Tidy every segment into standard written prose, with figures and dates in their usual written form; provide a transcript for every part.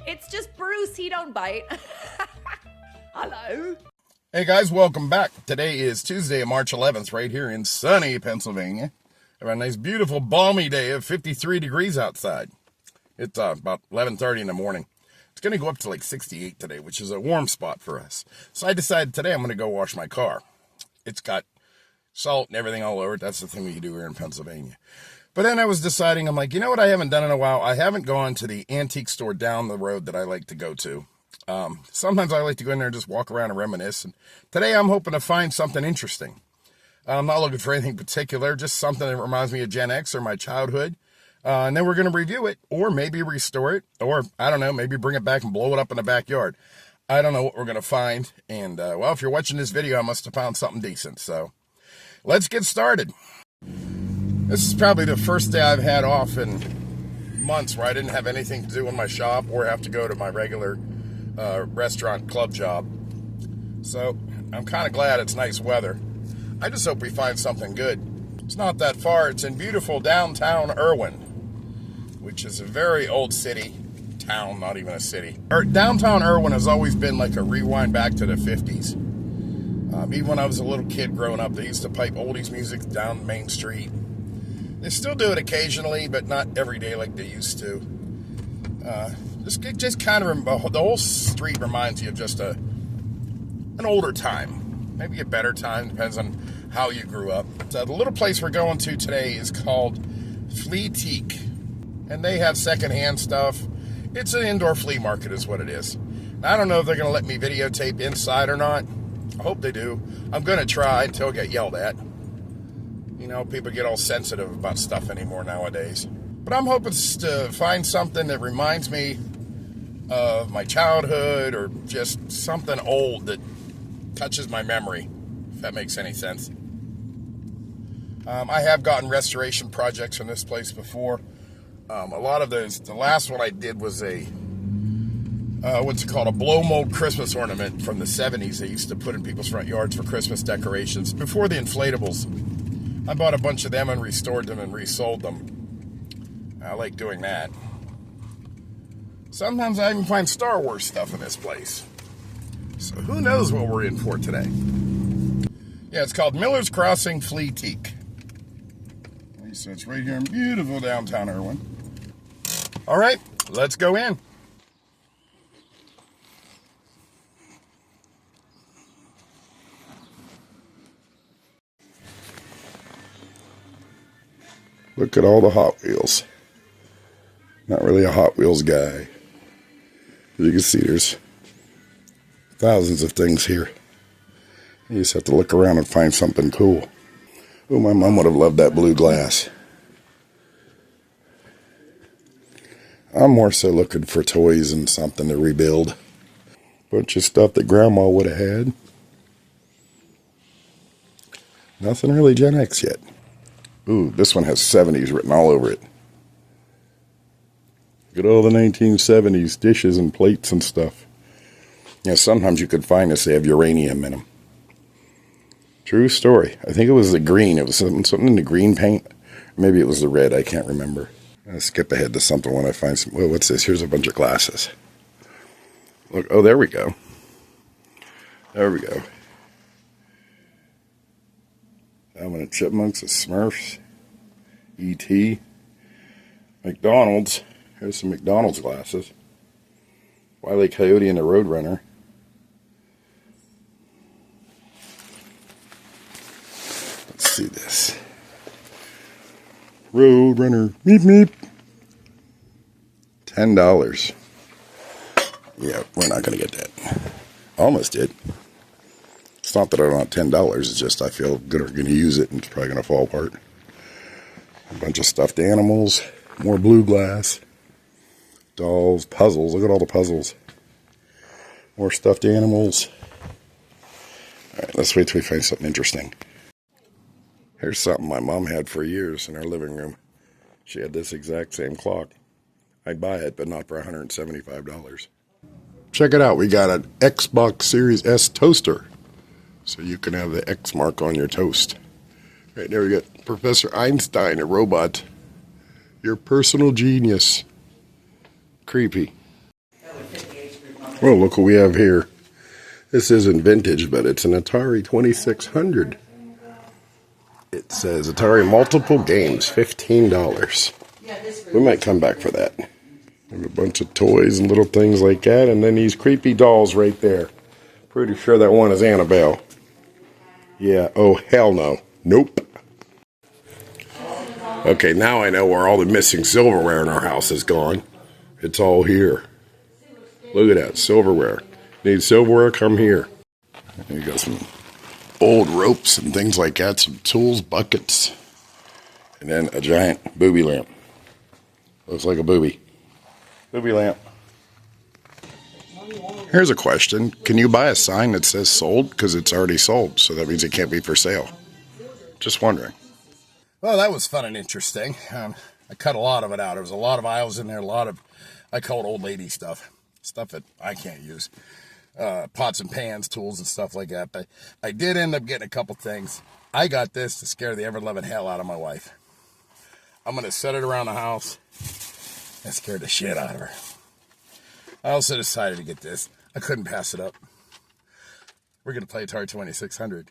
It's just Bruce, he don't bite. Hello. Hey guys, welcome back. Today is Tuesday, March 11th, right here in sunny Pennsylvania. We have a nice, beautiful, balmy day of 53 degrees outside. It's about 11:30 in the morning. It's going to go up to like 68 today, which is a warm spot for us. So I decided today I'm going to go wash my car. It's got salt and everything all over it. That's the thing we do here in Pennsylvania. But then I was deciding, I'm like, you know what I haven't done in a while? I haven't gone to the antique store down the road that I like to go to. Sometimes I like to go in there and just walk around and reminisce. And today I'm hoping to find something interesting. I'm not looking for anything particular, just something that reminds me of Gen X or my childhood. And then we're going to review it, or maybe restore it, or, I don't know, maybe bring it back and blow it up in the backyard. I don't know what we're going to find. And, well, if you're watching this video, I must have found something decent. So let's get started. This is probably the first day I've had off in months where I didn't have anything to do in my shop or have to go to my regular restaurant club job. So I'm kind of glad it's nice weather. I just hope we find something good. It's not that far. It's in beautiful downtown Irwin, which is a very old city, town, not even a city. Downtown Irwin has always been like a rewind back to the 50s. Even when I was a little kid growing up, they used to pipe oldies music down Main Street. They still do it occasionally, but not every day like they used to. Just kind of, the whole street reminds you of just an older time. Maybe a better time, depends on how you grew up. So the little place we're going to today is called FLEATIQUE. And they have secondhand stuff. It's an indoor flea market is what it is. Now, I don't know if they're going to let me videotape inside or not. I hope they do. I'm going to try until I get yelled at. You know, people get all sensitive about stuff anymore nowadays. But I'm hoping to find something that reminds me of my childhood or just something old that touches my memory, if that makes any sense. I have gotten restoration projects from this place before. A lot of those, the last one I did was a, what's it called, a blow mold Christmas ornament from the 70s they used to put in people's front yards for Christmas decorations before the inflatables. I bought a bunch of them and restored them and resold them. I like doing that. Sometimes I even find Star Wars stuff in this place. So who knows what we're in for today. Yeah, it's called Miller's Crossing FLEATIQUE. So it's right here in beautiful downtown Irwin. All right, let's go in. Look at all the Hot Wheels. Not really a Hot Wheels guy. You can see there's thousands of things here. You just have to look around and find something cool. Oh, my mom would have loved that blue glass. I'm more so looking for toys and something to rebuild. Bunch of stuff that Grandma would have had. Nothing really Gen X yet. Ooh, this one has 70s written all over it. Look at all the 1970s dishes and plates and stuff. Yeah, sometimes you could find this, they have uranium in them. True story. I think it was the green. It was something in the green paint. Maybe it was the red. I can't remember. I'll skip ahead to something when I find some. Well, what's this? Here's a bunch of glasses. Look. Oh, there we go. There we go. Alvin and Chipmunks, the Smurfs, E.T., McDonald's. Here's some McDonald's glasses. Wile E. Coyote and the Roadrunner. Let's see this. Roadrunner. Meep meep. $10. Yeah, we're not going to get that. Almost did. It's not that I don't want $10. It's just I feel good we're going to use it and it's probably going to fall apart. A bunch of stuffed animals. More blue glass. Dolls. Puzzles. Look at all the puzzles. More stuffed animals. Alright, let's wait till we find something interesting. Here's something my mom had for years in our living room. She had this exact same clock. I'd buy it, but not for $175. Check it out. We got an Xbox Series S toaster. So you can have the X mark on your toast. Right there we got Professor Einstein, a robot. Your personal genius. Creepy. Well, look what we have here. This isn't vintage, but it's an Atari 2600. It says Atari multiple games, $15. We might come back for that. We have a bunch of toys and little things like that, and then these creepy dolls right there. Pretty sure that one is Annabelle. Yeah, oh hell no. Nope. Okay, now I know where all the missing silverware in our house is gone. It's all here. Look at that, silverware. Need silverware, come here. You got some old ropes and things like that, some tools, buckets, and then a giant booby lamp. Looks like a booby. Booby lamp. Here's a question. Can you buy a sign that says sold? Because it's already sold, so that means it can't be for sale. Just wondering. Well, that was fun and interesting. I cut a lot of it out. There was a lot of aisles in there, a lot of, I call it old lady stuff. Stuff that I can't use. Pots and pans, tools and stuff like that. But I did end up getting a couple things. I got this to scare the ever-loving hell out of my wife. I'm going to set it around the house and scare the shit out of her. I also decided to get this. I couldn't pass it up. We're going to play Atari 2600.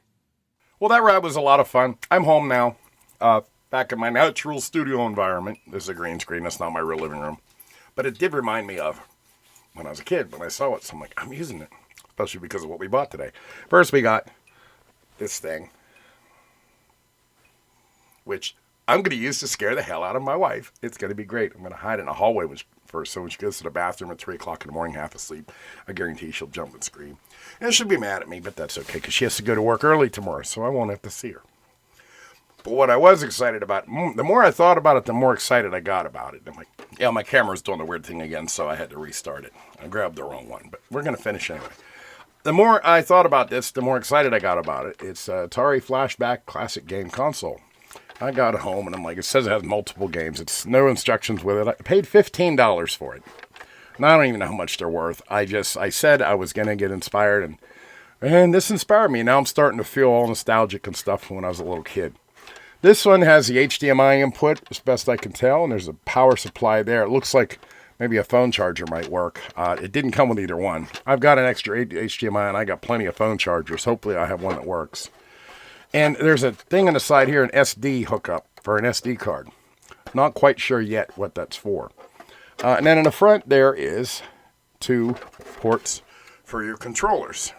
Well, that ride was a lot of fun. I'm home now. Back in my natural studio environment. This is a green screen. That's not my real living room. But it did remind me of when I was a kid, when I saw it. So I'm like, I'm using it. Especially because of what we bought today. First, we got this thing, which I'm going to use to scare the hell out of my wife. It's going to be great. I'm going to hide it in a hallway first. So when she goes to the bathroom at 3 o'clock in the morning, half asleep, I guarantee she'll jump and scream. And she'll be mad at me, but that's okay because she has to go to work early tomorrow. So I won't have to see her. But what I was excited about, the more I thought about it, the more excited I got about it. I'm like, yeah, my camera's doing the weird thing again, so I had to restart it. I grabbed the wrong one, but we're going to finish anyway. The more I thought about this, the more excited I got about it. It's Atari Flashback Classic Game Console. I got it home, and I'm like, it says it has multiple games. It's no instructions with it. I paid $15 for it. And I don't even know how much they're worth. I said I was going to get inspired, and this inspired me. Now I'm starting to feel all nostalgic and stuff from when I was a little kid. This one has the HDMI input, as best I can tell, and there's a power supply there. It looks like maybe a phone charger might work. It didn't come with either one. I've got an extra HDMI, and I got plenty of phone chargers. Hopefully I have one that works. And there's a thing on the side here, an SD hookup for an SD card. Not quite sure yet what that's for. And then in the front there is 2 ports for your controllers.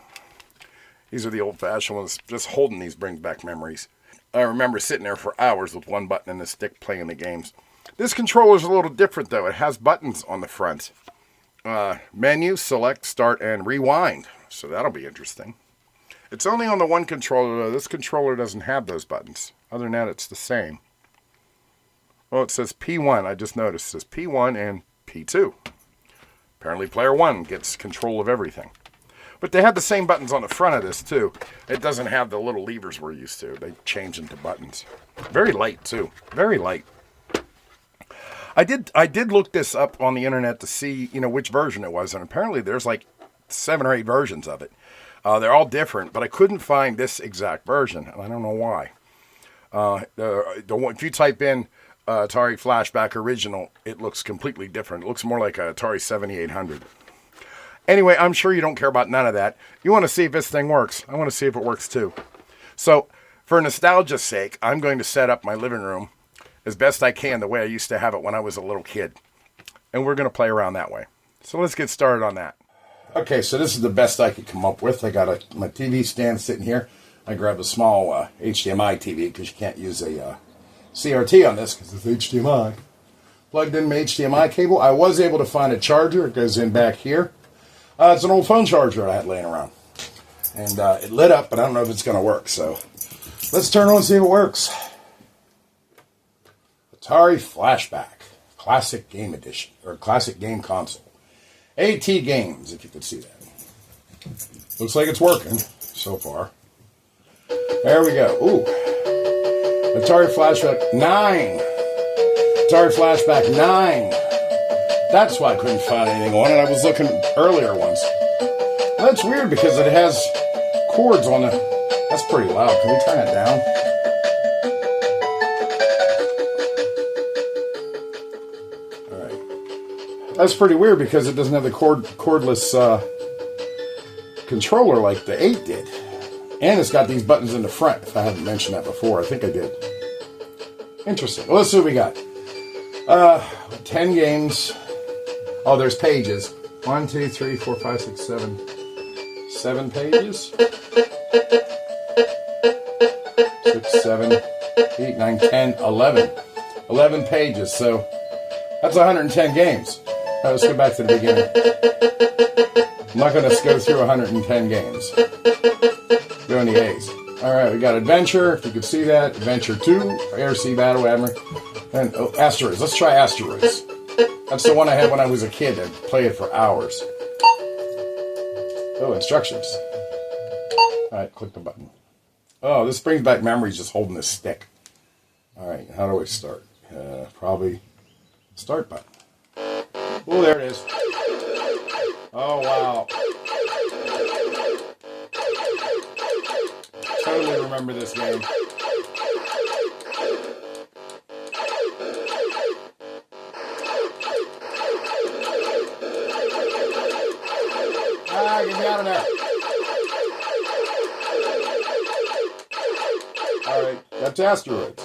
These are the old-fashioned ones. Just holding these brings back memories. I remember sitting there for hours with one button and a stick playing the games. This controller is a little different, though. It has buttons on the front. Menu, select, start, and rewind. So that'll be interesting. It's only on the one controller, though. This controller doesn't have those buttons. Other than that, it's the same. Well, it says P1. I just noticed. It says P1 and P2. Apparently, player 1 gets control of everything. But they have the same buttons on the front of this, too. It doesn't have the little levers we're used to. They change into buttons. Very light, too. Very light. I did look this up on the internet to see, which version it was. And apparently there's like 7 or 8 versions of it. They're all different, but I couldn't find this exact version. And I don't know why. If you type in Atari Flashback Original, it looks completely different. It looks more like a Atari 7800. Anyway, I'm sure you don't care about none of that. You want to see if this thing works. I want to see if it works too. So, for nostalgia's sake, I'm going to set up my living room as best I can the way I used to have it when I was a little kid. And we're going to play around that way. So let's get started on that. Okay, so this is the best I could come up with. I got my TV stand sitting here. I grabbed a small HDMI TV because you can't use a CRT on this because it's HDMI. Plugged in my HDMI cable. I was able to find a charger. It goes in back here. It's an old phone charger I had laying around. And it lit up, but I don't know if it's going to work. So let's turn it on and see if it works. Atari Flashback Classic Game Edition, or Classic Game Console. AT Games, if you could see that. Looks like it's working so far. There we go. Ooh. Atari Flashback 9. Atari Flashback 9. That's why I couldn't find anything on it. I was looking earlier once. Well, that's weird because it has cords on the... That's pretty loud. Can we turn it down? All right. That's pretty weird because it doesn't have the cordless controller like the 8 did. And it's got these buttons in the front, if I haven't mentioned that before. I think I did. Interesting. Well, let's see what we got. 10 games. Oh, there's pages. 1, 2, 3, 4, 5, 6, 7. 7 pages. 6, 7, 8, 9, 10, 11. 11 pages. So that's 110 games. All right, let's go back to the beginning. I'm not going to go through 110 games. Doing the A's. All right, we got Adventure. If you can see that. Adventure 2. Air, Sea, Battle, Admiral. And Asteroids. Let's try Asteroids. That's the one I had when I was a kid. I'd play it for hours. Oh, instructions. All right, click the button. Oh, this brings back memories just holding this stick. All right, how do I start? Probably start button. Oh, there it is. Oh, wow. Totally remember this game. Get me out of there. Alright, that's Asteroids.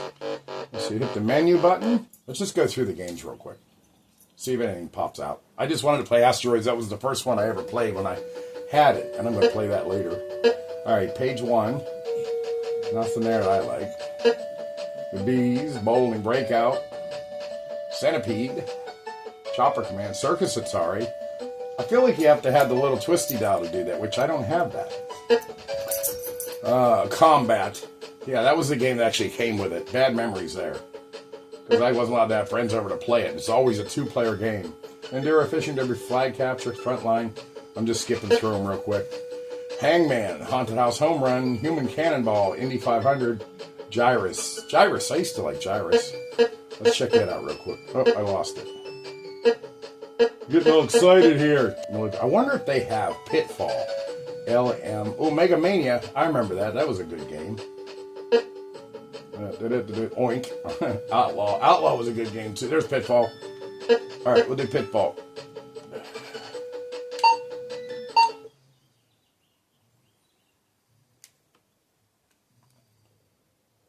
Let's see, hit the menu button. Let's just go through the games real quick. See if anything pops out. I just wanted to play Asteroids. That was the first one I ever played when I had it. And I'm going to play that later. Alright, page 1. Nothing there that I like. The Bees, Bowling Breakout, Centipede, Chopper Command, Circus Atari. I feel like you have to have the little twisty dial to do that, which I don't have that. Combat. Yeah, that was the game that actually came with it. Bad memories there. Because I wasn't allowed to have friends over to play it. It's always a 2-player game. Enduro Fishing Derby, Flag Capture, Frontline. I'm just skipping through them real quick. Hangman, Haunted House Home Run, Human Cannonball, Indy 500, Gyrus. Gyrus, I used to like Gyrus. Let's check that out real quick. Oh, I lost it. Getting all excited here. I wonder if they have Pitfall. LM. Oh, Mega Mania. I remember that. That was a good game. Oink. Outlaw. Outlaw was a good game too. There's Pitfall. Alright, we'll do Pitfall.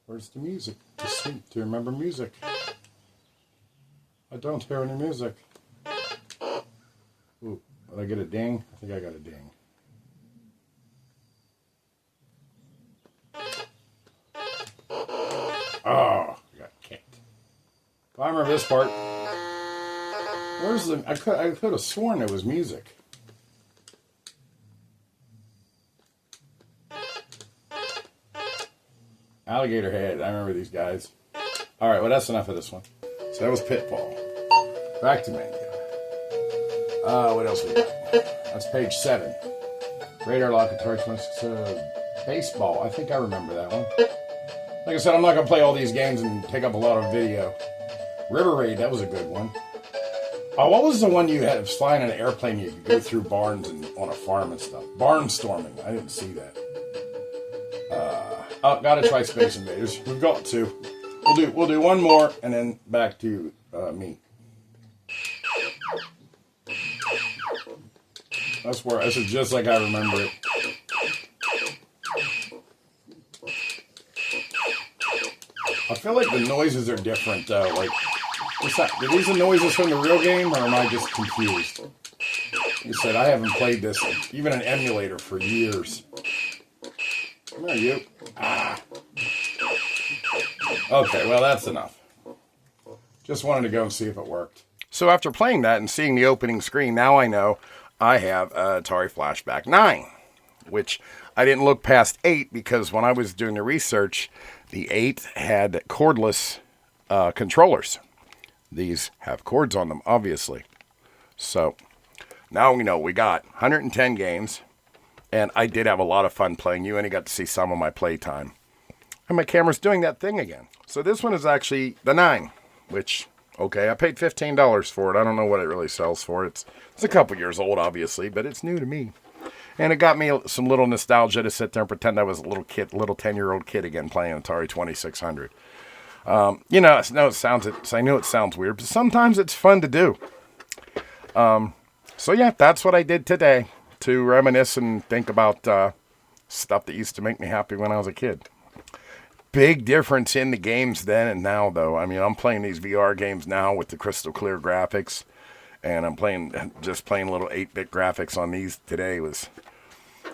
Where's the music? To remember music. I don't hear any music. Ooh, did I get a ding? I think I got a ding. Oh, I got kicked. I remember this part. Where's the... I could have sworn there was music. Alligator Head. I remember these guys. Alright, well that's enough of this one. So that was Pitfall. Back to menu. What else we got? That's page 7. Radar Lock, Atari 26. Baseball. I think I remember that one. Like I said, I'm not going to play all these games and take up a lot of video. River Raid, that was a good one. Oh, what was the one you had flying in an airplane? You could go through barns and on a farm and stuff. Barnstorming. I didn't see that. Gotta try Space Invaders. We've got 2. We'll do one more and then back to me. That's where this is just like I remember it. I feel like the noises are different though. Like, are these the noises from the real game, or am I just confused? You said I haven't played this, even an emulator, for years. Come here, you. Ah. Okay, well that's enough. Just wanted to go and see if it worked. So after playing that and seeing the opening screen, now I know I have Atari Flashback 9, which I didn't look past 8 because when I was doing the research, the 8 had cordless controllers. These have cords on them, obviously. So now we know we got 110 games, and I did have a lot of fun playing. You only got to see some of my playtime. And my camera's doing that thing again. So this one is actually the 9, which, okay, I paid $15 for it. I don't know what it really sells for. It's a couple years old, obviously, but it's new to me. And it got me some little nostalgia to sit there and pretend I was a little 10-year-old kid again playing Atari 2600. You know, I know it sounds weird, but sometimes it's fun to do. So yeah, that's what I did today. to reminisce and think about stuff that used to make me happy when I was a kid. Big difference in the games then and now, though. I mean, I'm playing these VR games now with the crystal clear graphics, and I'm just playing little 8-bit graphics on these today.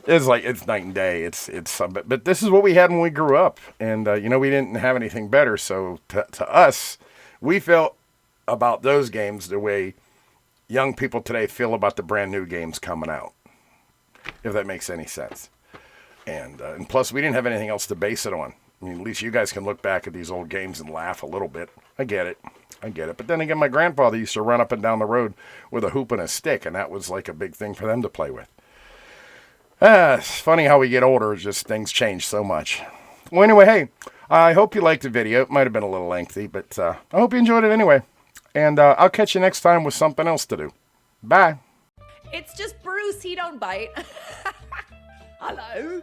It's night and day. But this is what we had when we grew up, and we didn't have anything better. So to us, we felt about those games the way young people today feel about the brand new games coming out, if that makes any sense. And plus, we didn't have anything else to base it on. I mean, at least you guys can look back at these old games and laugh a little bit. I get it. But then again, my grandfather used to run up and down the road with a hoop and a stick, and that was like a big thing for them to play with. It's funny how we get older. It's just things change so much. Well, anyway, hey, I hope you liked the video. It might have been a little lengthy, but I hope you enjoyed it anyway. And I'll catch you next time with something else to do. Bye. It's just Bruce, he don't bite. Hello.